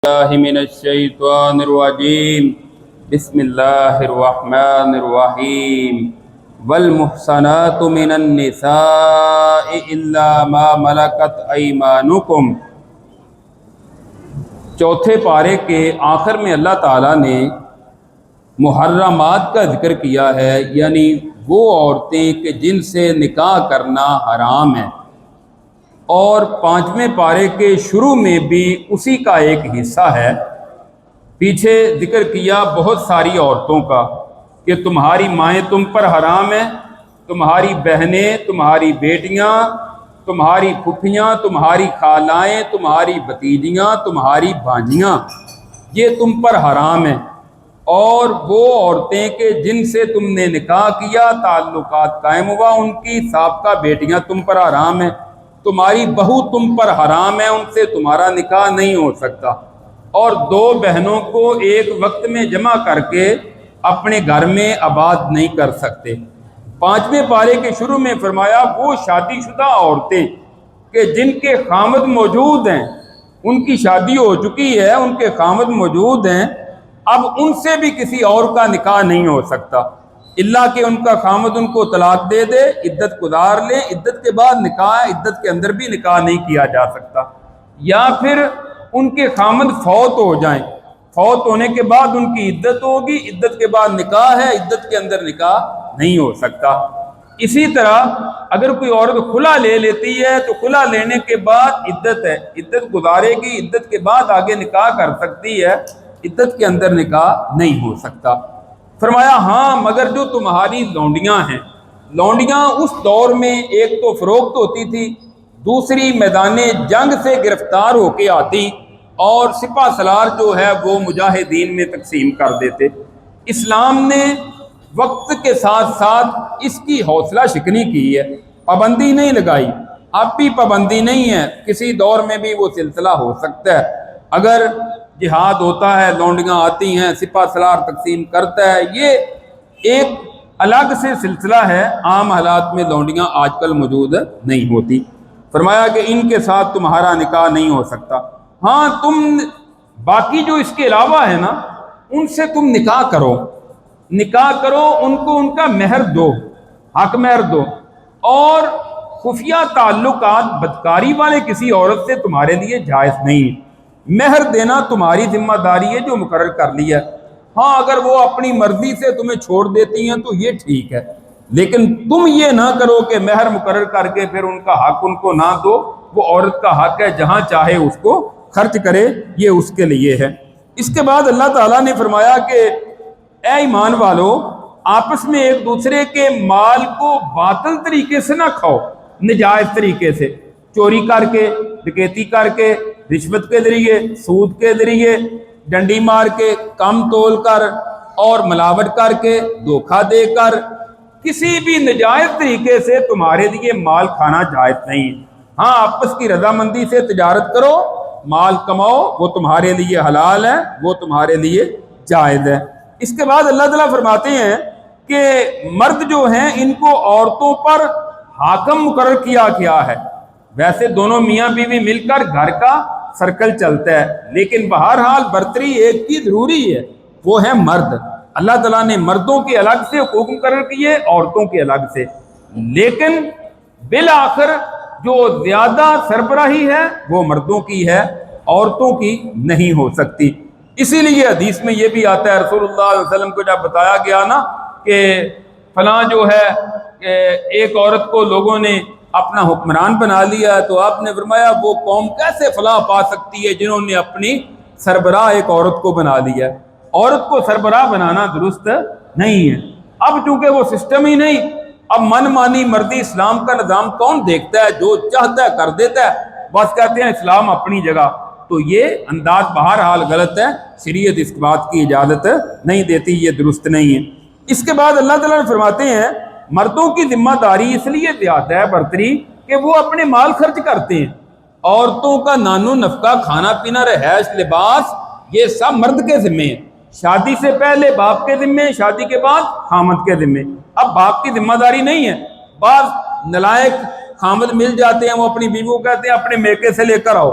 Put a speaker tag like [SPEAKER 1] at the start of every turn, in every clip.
[SPEAKER 1] باللہ من الشیطان الرجیم بسم اللہ الرحمن الرحیم والمحصنات من النساء الا ما ملکت ایمانکم۔ چوتھے پارے کے آخر میں اللہ تعالیٰ نے محرمات کا ذکر کیا ہے، یعنی وہ عورتیں کہ جن سے نکاح کرنا حرام ہے، اور پانچویں پارے کے شروع میں بھی اسی کا ایک حصہ ہے۔ پیچھے ذکر کیا بہت ساری عورتوں کا کہ تمہاری مائیں تم پر حرام ہیں، تمہاری بہنیں، تمہاری بیٹیاں، تمہاری پھپھیاں، تمہاری خالائیں، تمہاری بھتیجیاں، تمہاری بھانجیاں، یہ تم پر حرام ہیں۔ اور وہ عورتیں کہ جن سے تم نے نکاح کیا، تعلقات قائم ہوا، ان کی سابقہ بیٹیاں تم پر حرام ہیں، تمہاری بہو تم پر حرام ہے، ان سے تمہارا نکاح نہیں ہو سکتا، اور دو بہنوں کو ایک وقت میں جمع کر کے اپنے گھر میں آباد نہیں کر سکتے۔ پانچویں پارے کے شروع میں فرمایا وہ شادی شدہ عورتیں کہ جن کے خامد موجود ہیں، ان کی شادی ہو چکی ہے، ان کے خامد موجود ہیں، اب ان سے بھی کسی اور کا نکاح نہیں ہو سکتا، اللہ کہ ان کا خامد ان کو طلاق دے دے، عدت گزار لیں، عدت کے بعد نکاح، عدت کے اندر بھی نکاح نہیں کیا جا سکتا، یا پھر ان کے خامد فوت ہو جائیں، فوت ہونے کے بعد ان کی عدت ہوگی، عدت کے بعد نکاح ہے، عدت کے اندر نکاح نہیں ہو سکتا۔ اسی طرح اگر کوئی عورت خلا لے لیتی ہے تو خلا لینے کے بعد عدت ہے، عدت گزارے گی، عدت کے بعد آگے نکاح کر سکتی ہے، عدت کے اندر نکاح نہیں ہو سکتا۔ فرمایا ہاں مگر جو تمہاری لونڈیاں ہیں، لونڈیاں اس دور میں ایک تو فروخت ہوتی تھی، دوسری میدان جنگ سے گرفتار ہو کے آتی، اور سپہ سالار جو ہے وہ مجاہدین میں تقسیم کر دیتے۔ اسلام نے وقت کے ساتھ ساتھ اس کی حوصلہ شکنی کی ہے، پابندی نہیں لگائی، اب بھی پابندی نہیں ہے، کسی دور میں بھی وہ سلسلہ ہو سکتا ہے۔ اگر جہاد ہوتا ہے، لونڈیاں آتی ہیں، سپہ سالار تقسیم کرتا ہے، یہ ایک الگ سے سلسلہ ہے، عام حالات میں لونڈیاں آج کل موجود نہیں ہوتی۔ فرمایا کہ ان کے ساتھ تمہارا نکاح نہیں ہو سکتا، ہاں تم باقی جو اس کے علاوہ ہے نا ان سے تم نکاح کرو، نکاح کرو، ان کو ان کا مہر دو، حق مہر دو، اور خفیہ تعلقات بدکاری والے کسی عورت سے تمہارے لیے جائز نہیں ہے، مہر دینا تمہاری ذمہ داری ہے جو مقرر کر لیا ہے۔ ہاں اگر وہ اپنی مرضی سے تمہیں چھوڑ دیتی ہیں تو یہ ٹھیک ہے، لیکن تم یہ نہ کرو کہ مہر مقرر کر کے پھر ان کا حق ان کو نہ دو، وہ عورت کا حق ہے جہاں چاہے اس کو خرچ کرے، یہ اس کے لیے ہے۔ اس کے بعد اللہ تعالیٰ نے فرمایا کہ اے ایمان والو، آپس میں ایک دوسرے کے مال کو باطل طریقے سے نہ کھاؤ، نجائز طریقے سے، چوری کر کے، ڈکیتی کر کے، رشوت کے ذریعے، سود کے ذریعے، ڈنڈی مار کے، کم تول کر اور ملاوٹ کر کے، دھوکہ دے کر، کسی بھی نجائز طریقے سے تمہارے لیے مال کھانا جائز نہیں ہے۔ ہاں آپس کی رضامندی سے تجارت کرو، مال کماؤ، وہ تمہارے لیے حلال ہے، وہ تمہارے لیے جائز ہے۔ اس کے بعد اللہ تعالیٰ فرماتے ہیں کہ مرد جو ہیں ان کو عورتوں پر حاکم مقرر کیا گیا ہے۔ ویسے دونوں میاں بیوی مل کر گھر کا سرکل چلتا ہے، لیکن بہرحال برتری ایک کی ضروری ہے، وہ ہے مرد۔ اللہ تعالیٰ نے مردوں کے الگ سے حقوق مقرر کیے، عورتوں کے الگ سے، لیکن بالآخر جو زیادہ سربراہی ہے وہ مردوں کی ہے، عورتوں کی نہیں ہو سکتی۔ اسی لیے حدیث میں یہ بھی آتا ہے، رسول اللہ علیہ وسلم کو جب بتایا گیا نا کہ فلاں جو ہے ایک عورت کو لوگوں نے اپنا حکمران بنا لیا، تو آپ نے فرمایا وہ قوم کیسے فلاح پا سکتی ہے جنہوں نے اپنی سربراہ ایک عورت کو بنا لیا۔ عورت کو سربراہ بنانا درست نہیں ہے، اب چونکہ وہ سسٹم ہی نہیں، اب من مانی مرضی اسلام کا نظام کون دیکھتا ہے، جو چاہتا ہے کر دیتا ہے، بس کہتے ہیں اسلام اپنی جگہ، تو یہ انداز بہرحال غلط ہے، شریعت اس بات کی اجازت نہیں دیتی، یہ درست نہیں ہے۔ اس کے بعد اللہ تعالیٰ نے فرماتے ہیں مردوں کی ذمہ داری اس لیے زیادہ ہے برتری کہ وہ اپنے مال خرچ کرتے ہیں، عورتوں کا نان و نفقہ، کھانا پینا، رہائش، لباس، یہ سب مرد کے ذمے ہیں، شادی سے پہلے باپ کے ذمے، شادی کے بعد خامد کے ذمے۔ اب باپ کی ذمہ داری نہیں ہے، بعض نلائق خامد مل جاتے ہیں، وہ اپنی بیوی کو کہتے ہیں اپنے میکے سے لے کر آؤ،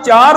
[SPEAKER 1] 4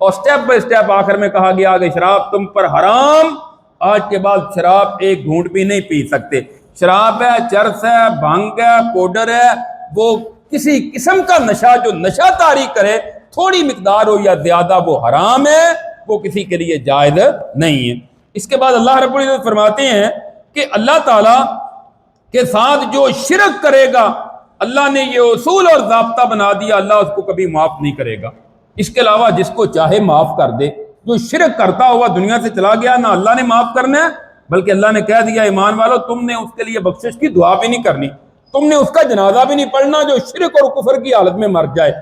[SPEAKER 1] اور سٹیپ بائی سٹیپ آخر میں کہا گیا کہ شراب تم پر حرام، آج کے بعد شراب ایک گھونٹ بھی نہیں پی سکتے۔ شراب ہے، چرس ہے، بھنگ ہے، پاؤڈر ہے، وہ کسی قسم کا نشہ جو نشہ طاری کرے، تھوڑی مقدار ہو یا زیادہ، وہ حرام ہے، وہ کسی کے لیے جائز نہیں ہے۔ اس کے بعد اللہ رب العزت فرماتے ہیں کہ اللہ تعالیٰ کے ساتھ جو شرک کرے گا، اللہ نے یہ اصول اور ضابطہ بنا دیا، اللہ اس کو کبھی معاف نہیں کرے گا۔ اس کے علاوہ جس کو چاہے معاف کر دے۔ جو شرک کرتا ہوا دنیا سے چلا گیا، نہ اللہ نے معاف کرنا ہے، بلکہ اللہ نے کہہ دیا ایمان والو تم نے اس کے لیے بخشش کی دعا بھی نہیں کرنی، تم نے اس کا جنازہ بھی نہیں پڑھنا جو شرک اور کفر کی حالت میں مر جائے۔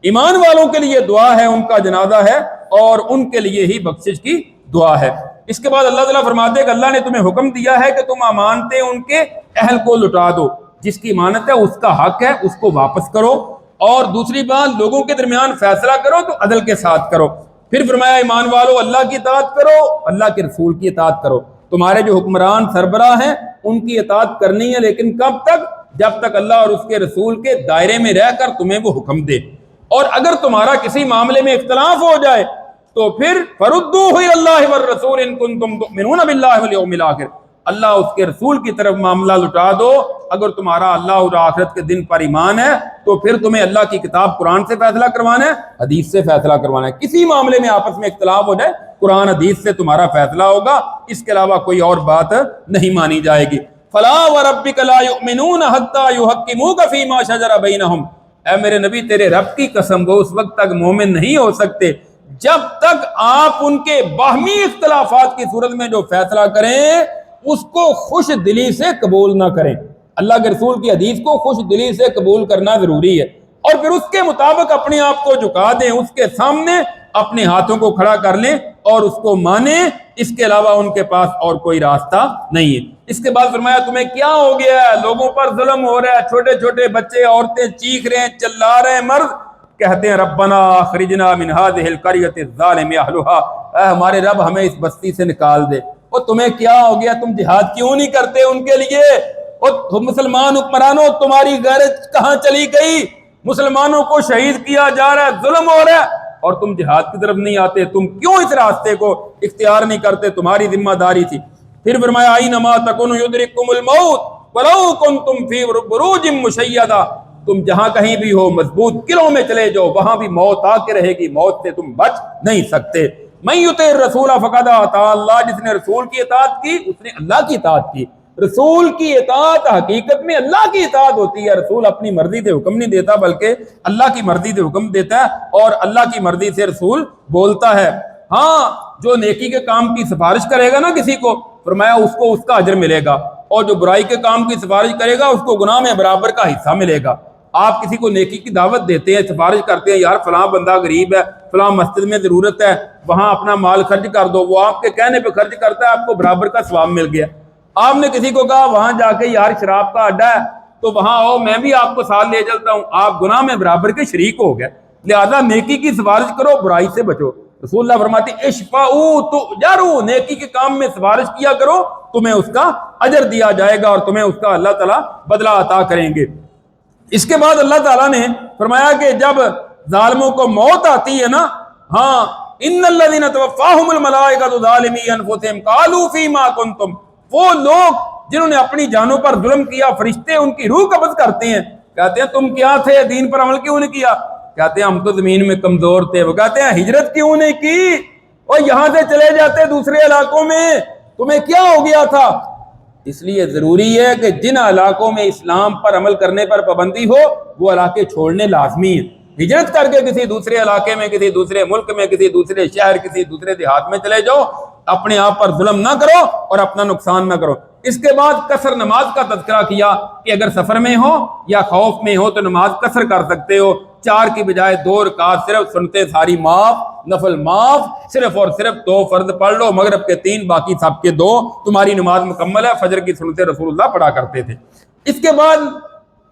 [SPEAKER 1] ایمان والوں کے لیے دعا ہے، ان کا جنازہ ہے، اور ان کے لیے ہی بخشش کی دعا ہے۔ اس کے بعد اللہ تعالیٰ فرماتے ہیں کہ اللہ نے تمہیں حکم دیا ہے کہ تم امانتیں ان کے اہل کو لٹا دو، جس کی امانت ہے اس کا حق ہے، اس کو واپس کرو، اور دوسری بات لوگوں کے درمیان فیصلہ کرو تو عدل کے ساتھ کرو۔ پھر فرمایا ایمان والو اللہ کی اطاعت کرو، اللہ کے رسول کی اطاعت کرو۔ تمہارے جو حکمران سربراہ ہیں ان کی اطاعت کرنی ہے، لیکن کب تک؟ جب تک اللہ اور اس کے رسول کے دائرے میں رہ کر تمہیں وہ حکم دے۔ اور اگر تمہارا کسی معاملے میں اختلاف ہو جائے تو پھر فردوہ الی اللہ والرسول ان کنتم تؤمنون باللہ والیوم الآخر، اللہ اس کے رسول کی طرف معاملہ لٹا دو۔ اگر تمہارا اللہ اور آخرت کے دن پر ایمان ہے تو پھر تمہیں اللہ کی کتاب قرآن سے فیصلہ کروانا ہے، حدیث سے فیصلہ کروانا ہے۔ کسی معاملے میں آپس میں اختلاف ہو جائے، قرآن حدیث سے تمہارا فیصلہ ہوگا، اس کے علاوہ کوئی اور بات نہیں مانی جائے گی۔ فلا وربک لا یؤمنون حتی یحکموک فیما شجر بینہم، اے میرے نبی تیرے رب کی قسم وہ اس وقت تک مومن نہیں ہو سکتے جب تک آپ ان کے باہمی اختلافات کی صورت میں جو فیصلہ کریں اس کو خوش دلی سے قبول نہ کریں۔ اللہ کے رسول کی حدیث کو خوش دلی سے قبول کرنا ضروری ہے، اور پھر اس کے مطابق اپنے آپ کو جھکا دیں، اس کے سامنے اپنے ہاتھوں کو کھڑا کر لیں اور اس کو مانیں، اس کے علاوہ ان کے پاس اور کوئی راستہ نہیں ہے۔ اس کے بعد فرمایا تمہیں کیا ہو گیا ہے؟ لوگوں پر ظلم ہو رہا ہے، چھوٹے چھوٹے بچے، عورتیں چیخ رہے ہیں، چلا رہے ہیں، مرد کہتے ہیں ربنا اخرجنا من هذه القرية الظالم اهلها، اے ہمارے رب ہمیں اس بستی سے نکال دے۔ اور تمہیں کیا ہو گیا؟ تم جہاد کیوں نہیں کرتے ان کے لیے؟ اور مسلمان حکمرانوں تمہاری غیرت کہاں چلی گئی؟ مسلمانوں کو شہید کیا جا رہا ہے، ظلم ہو رہا ہے، اور تم جہاد کی طرف نہیں آتے، تم کیوں اس راستے کو اختیار نہیں کرتے؟ تمہاری ذمہ داری تھی۔ پھر فرمایا اینما تکونوا یدرککم الموت ولو کنتم فی بروج مشیدہ، تم جہاں کہیں بھی ہو مضبوط قلعوں میں چلے جاؤ، وہاں بھی موت آ کے رہے گی، موت سے تم بچ نہیں سکتے۔ من یطع الرسول فقد اطاع اللہ، جس نے رسول کی اطاعت کی اس نے اللہ کی اطاعت کی۔ رسول کی اطاعت حقیقت میں اللہ کی اطاعت ہوتی ہے۔ رسول اپنی مرضی سے حکم نہیں دیتا بلکہ اللہ کی مرضی سے حکم دیتا ہے، اور اللہ کی مرضی سے رسول بولتا ہے۔ ہاں جو نیکی کے کام کی سفارش کرے گا نا کسی کو، فرمایا اس کو اس کا اجر ملے گا، اور جو برائی کے کام کی سفارش کرے گا اس کو گناہ میں برابر کا حصہ ملے گا۔ آپ کسی کو نیکی کی دعوت دیتے ہیں، سفارش کرتے ہیں، یار فلاں بندہ غریب ہے، فلاں مسجد میں ضرورت ہے، وہاں اپنا مال خرچ کر دو، وہ آپ کے کہنے پہ خرچ کرتا ہے، آپ کو برابر کا ثواب مل گیا۔ آپ نے کسی کو کہا وہاں جا کے یار شراب کا اڈا ہے تو وہاں آؤ میں بھی آپ کو ساتھ لے چلتا ہوں، آپ گناہ میں برابر کے شریک ہو گئے۔ لہذا نیکی کی سفارش کرو، برائی سے بچو۔ رسول اللہ فرماتے ہیں اشفعوا تؤجروا، نیکی کے کام میں سفارش کیا کرو، تمہیں اس کا اجر دیا جائے گا اور تمہیں اس کا اللہ تعالیٰ بدلہ عطا کریں گے۔ اس کے بعد اللہ تعالیٰ نے فرمایا کہ جب ظالموں کو موت آتی ہے نا، ہاں ان الذین توفاہم الملائکۃ ظالمی انفسہم قالوا فیما کنتم، وہ لوگ جنہوں نے اپنی جانوں پر ظلم کیا، فرشتے ان کی روح قبض کرتے ہیں، کہتے ہیں تم کیا تھے، دین پر عمل کیوں نہیں کیا؟ کہتے ہیں ہم تو زمین میں کمزور تھے۔ وہ کہتے ہیں ہجرت کیوں نہیں کی، اور یہاں سے چلے جاتے دوسرے علاقوں میں، تمہیں کیا ہو گیا تھا؟ اس لیے ضروری ہے کہ جن علاقوں میں اسلام پر عمل کرنے پر پابندی ہو وہ علاقے چھوڑنے لازمی ہیں۔ ہجرت کر کے کسی دوسرے علاقے میں، کسی دوسرے ملک میں، کسی دوسرے شہر، کسی دوسرے دیہات میں چلے جاؤ، اپنے آپ پر ظلم نہ کرو اور اپنا نقصان نہ کرو۔ اس کے بعد قصر نماز کا تذکرہ کیا کہ اگر سفر میں ہو یا خوف میں ہو تو نماز قصر کر سکتے ہو، 4 کی بجائے 2 رکعت صرف سنتے ساری معاف، نفل معاف، صرف اور صرف 2 فرض پڑھ لو، مغرب کے 3 باقی سب کے 2، تمہاری نماز مکمل ہے۔ فجر کی سنتے رسول اللہ پڑھا کرتے تھے۔ اس کے بعد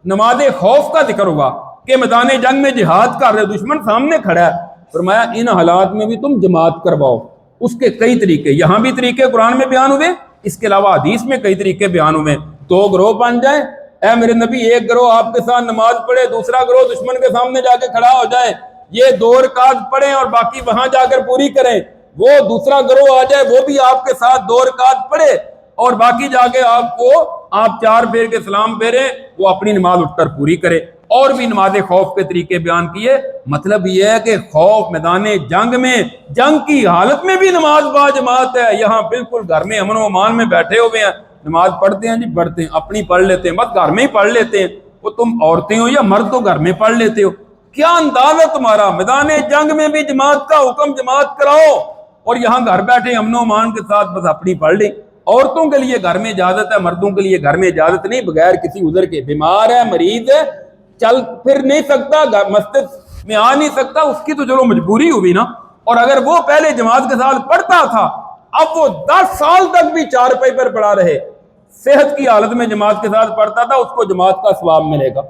[SPEAKER 1] نماز خوف کا ذکر ہوا کہ میدان جنگ میں جہاد کر رہے، دشمن سامنے کھڑا ہے، فرمایا ان حالات میں بھی تم جماعت کرواؤ۔ اس کے کئی طریقے، یہاں بھی طریقے قرآن میں بیان ہوئے، اس کے علاوہ حدیث میں کئی طریقے بیان ہوئے۔ 2 گروہ بن جائیں، اے میرے نبی ایک گروہ آپ کے ساتھ نماز پڑھے، دوسرا گروہ دشمن کے سامنے جا کے کھڑا ہو جائے، یہ 2 رکعت پڑھیں اور باقی وہاں جا کر پوری کریں، وہ دوسرا گروہ آ جائے وہ بھی آپ کے ساتھ 2 رکعت پڑھے اور باقی جا کے آپ 4 پھیر کے سلام پھیریں، وہ اپنی نماز اٹھ کر پوری کرے۔ اور بھی نماز خوف کے طریقے بیان کیے۔ مطلب یہ ہے کہ خوف میدان جنگ میں، جنگ کی حالت میں بھی نماز با جماعت ہے۔ یہاں بالکل گھر میں امن و امان میں بیٹھے ہوئے ہیں، نماز پڑھتے ہیں جی، پڑھتے ہیں، اپنی پڑھ لیتے ہیں، بس گھر میں ہی پڑھ لیتے ہیں، وہ تم عورتیں ہو یا مرد تو گھر میں پڑھ لیتے ہو، کیا انداز ہے تمہارا؟ میدان جنگ میں بھی جماعت کا حکم، جماعت کراؤ، اور یہاں گھر بیٹھے امن و امان کے ساتھ بس اپنی پڑھ لیں۔ عورتوں کے لیے گھر میں اجازت ہے، مردوں کے لیے گھر میں اجازت نہیں، بغیر کسی عذر کے، بیمار ہے، مریض ہے، چل پھر نہیں سکتا، مسجد میں آ نہیں سکتا، اس کی تو چلو مجبوری ہوئی نا۔ اور اگر وہ پہلے جماعت کے ساتھ پڑھتا تھا، اب وہ 10 سال تک بھی 4 پائی پر پڑا رہے، صحت کی حالت میں جماعت کے ساتھ پڑھتا تھا، اس کو جماعت کا ثواب ملے گا،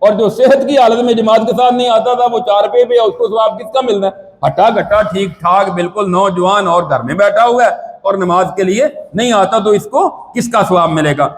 [SPEAKER 1] اور جو صحت کی حالت میں جماعت کے ساتھ نہیں آتا تھا، وہ 4 پائی پہ، اس کو ثواب کس کا ملنا ہے؟ ہٹا گٹا ٹھیک ٹھاک بالکل نوجوان اور گھر میں بیٹھا ہوا ہے اور نماز کے لیے نہیں آتا، تو اس کو کس کا ثواب ملے گا؟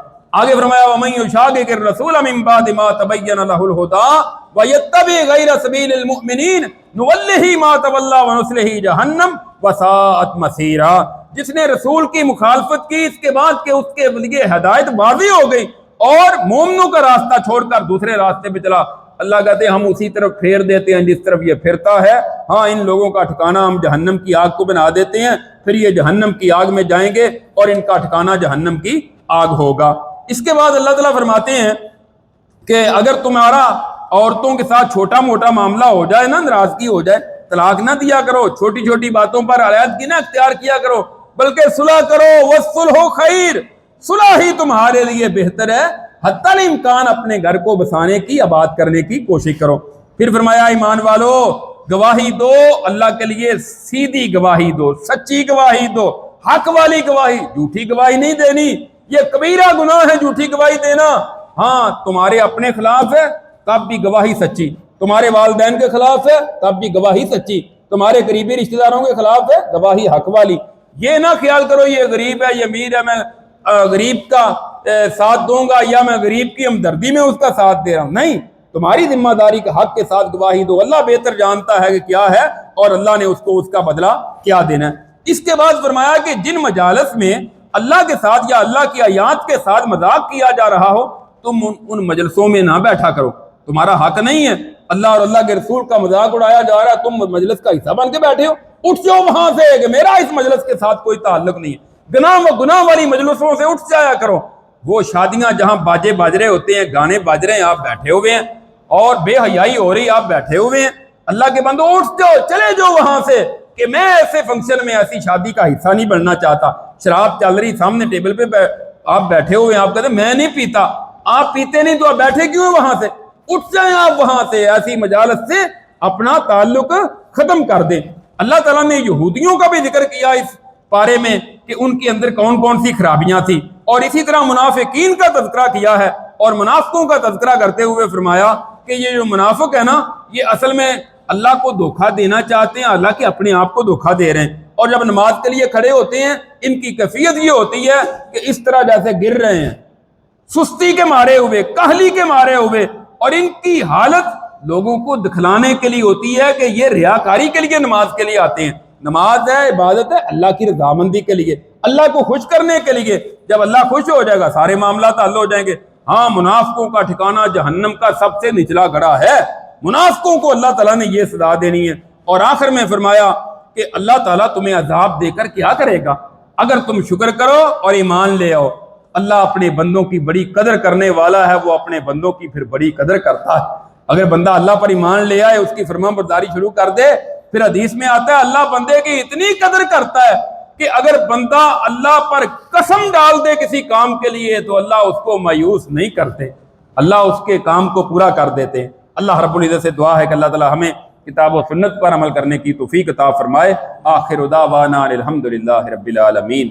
[SPEAKER 1] آگے فرمایا وَمَن يُشَاقِقِ الرَّسُولَ مِن بَعْدِ مَا تَبَيَّنَ لَهُ الْهُدَىٰ وَيَتَّبِعْ غَيْرَ سَبِيلِ الْمُؤْمِنِينَ نُوَلِّهِ مَا تَوَلَّىٰ وَنُصْلِهِ جَهَنَّمَ وَسَاءَتْ مَصِيرًا۔ جس نے رسول کی مخالفت کی اس کے بعد کہ اس کے لیے ہدایت واضح ہو گئی اور مومنوں کا راستہ چھوڑ کر دوسرے راستے پہ چلا، اللہ کہتے ہیں ہم اسی طرف پھیر دیتے ہیں جس طرف یہ پھرتا ہے، ہاں ان لوگوں کا ٹھکانہ ہم جہنم کی آگ کو بنا دیتے ہیں، پھر یہ جہنم کی آگ میں جائیں گے اور ان کا ٹھکانہ جہنم کی آگ ہوگا۔ اس کے بعد اللہ تعالیٰ فرماتے ہیں کہ اگر تمہارا عورتوں کے ساتھ چھوٹا موٹا معاملہ ہو جائے نا، ناراضگی ہو جائے، طلاق نہ دیا کرو، چھوٹی چھوٹی باتوں پر علیحدگی نہ اختیار کیا کرو، بلکہ صلح کرو، وَالصُّلْحُ خَيْرٌ، صلح ہی تمہارے لیے بہتر ہے، حتی الامکان اپنے گھر کو بسانے کی، آباد کرنے کی کوشش کرو۔ پھر فرمایا ایمان والو گواہی دو اللہ کے لیے، سیدھی گواہی دو، سچی گواہی دو، حق والی گواہی، جھوٹی گواہی نہیں دینی، یہ کبیرہ گناہ ہے جھوٹی گواہی دینا۔ ہاں تمہارے اپنے خلاف ہے تب بھی گواہی سچی، تمہارے والدین کے خلاف ہے تب بھی گواہی سچی، تمہارے قریبی رشتہ داروں کے خلاف ہے گواہی حق والی۔ یہ نہ خیال کرو یہ غریب ہے، یہ امیر ہے، میں غریب کا ساتھ دوں گا یا میں غریب کی ہمدردی میں اس کا ساتھ دے رہا ہوں، نہیں، تمہاری ذمہ داری کا حق کے ساتھ گواہی دو، اللہ بہتر جانتا ہے کہ کیا ہے اور اللہ نے اس کو اس کا بدلہ کیا دینا ہے۔ اس کے بعد فرمایا کہ جن مجالس میں اللہ کے ساتھ یا اللہ کی آیات کے ساتھ مذاق کیا جا رہا ہو، تم ان مجلسوں میں نہ بیٹھا کرو، تمہارا حق نہیں ہے، اللہ اور اللہ کے رسول کا مذاق اڑایا جا رہا ہے، تم مجلس کا حصہ بن کے بیٹھے ہو، اٹھ جاؤ وہاں سے کہ میرا اس مجلس کے ساتھ کوئی تعلق نہیں ہے، گناہ والی مجلسوں سے اٹھ جایا کرو۔ وہ شادیاں جہاں باجے باج رہے ہوتے ہیں، گانے باج رہے ہیں، آپ بیٹھے ہوئے ہیں، اور بے حیائی ہو رہی، آپ بیٹھے ہوئے ہیں، اللہ کے بندو اٹھ جاؤ، چلے جاؤ وہاں سے کہ میں ایسے فنکشن میں، ایسی شادی کا حصہ نہیں بننا چاہتا۔ شراب چل رہی سامنے ٹیبل پہ آپ بیٹھے ہوئے ہیں، آپ کہتے ہیں میں نہیں پیتا، آپ پیتے نہیں تو آپ بیٹھے کیوں ہیں وہاں سے؟ اٹھ جائیں آپ وہاں سے، ایسی مجالس سے اپنا تعلق ختم کر دیں۔ اللہ تعالیٰ نے یہودیوں کا بھی ذکر کیا اس پارے میں کہ ان کے اندر کون کون سی خرابیاں تھیں، اور اسی طرح منافقین کا تذکرہ کیا ہے، اور منافقوں کا تذکرہ کرتے ہوئے فرمایا کہ یہ جو منافق ہے نا، یہ اصل میں اللہ کو دھوکہ دینا چاہتے ہیں، اللہ کے اپنے آپ کو دھوکہ دے رہے ہیں، اور جب نماز کے لیے کھڑے ہوتے ہیں ان کی کیفیت یہ ہوتی ہے کہ اس طرح جیسے گر رہے ہیں، سستی کے مارے ہوئے، کاہلی کے مارے ہوئے، اور ان کی حالت لوگوں کو دکھلانے کے لیے ہوتی ہے کہ یہ ریاکاری کے لیے نماز کے لیے آتے ہیں۔ نماز ہے، عبادت ہے اللہ کی رضامندی کے لیے، اللہ کو خوش کرنے کے لیے، جب اللہ خوش ہو جائے گا سارے معاملات حل ہو جائیں گے۔ ہاں منافقوں کا ٹھکانہ جہنم کا سب سے نچلا گڑھا ہے، منافقوں کو اللہ تعالیٰ نے یہ سزا دینی ہے۔ اور آخر میں فرمایا کہ اللہ تعالیٰ تمہیں عذاب دے کر کیا کرے گا؟ اگر تم شکر کرو اور ایمان لے آؤ، اللہ اپنے بندوں کی بڑی قدر کرنے والا ہے، وہ اپنے بندوں کی پھر بڑی قدر کرتا ہے۔ اگر بندہ اللہ پر ایمان لے آئے، اس کی فرمان برداری شروع کر دے، پھر حدیث میں آتا ہے اللہ بندے کی اتنی قدر کرتا ہے کہ اگر بندہ اللہ پر قسم ڈال دے کسی کام کے لیے تو اللہ اس کو مایوس نہیں کرتے، اللہ اس کے کام کو پورا کر دیتے ہیں۔ اللہ رب العزت سے دعا ہے کہ اللہ تعالی ہمیں کتاب و سنت پر عمل کرنے کی توفیق عطا فرمائے۔ آخر دعوانا الحمدللہ رب العالمین۔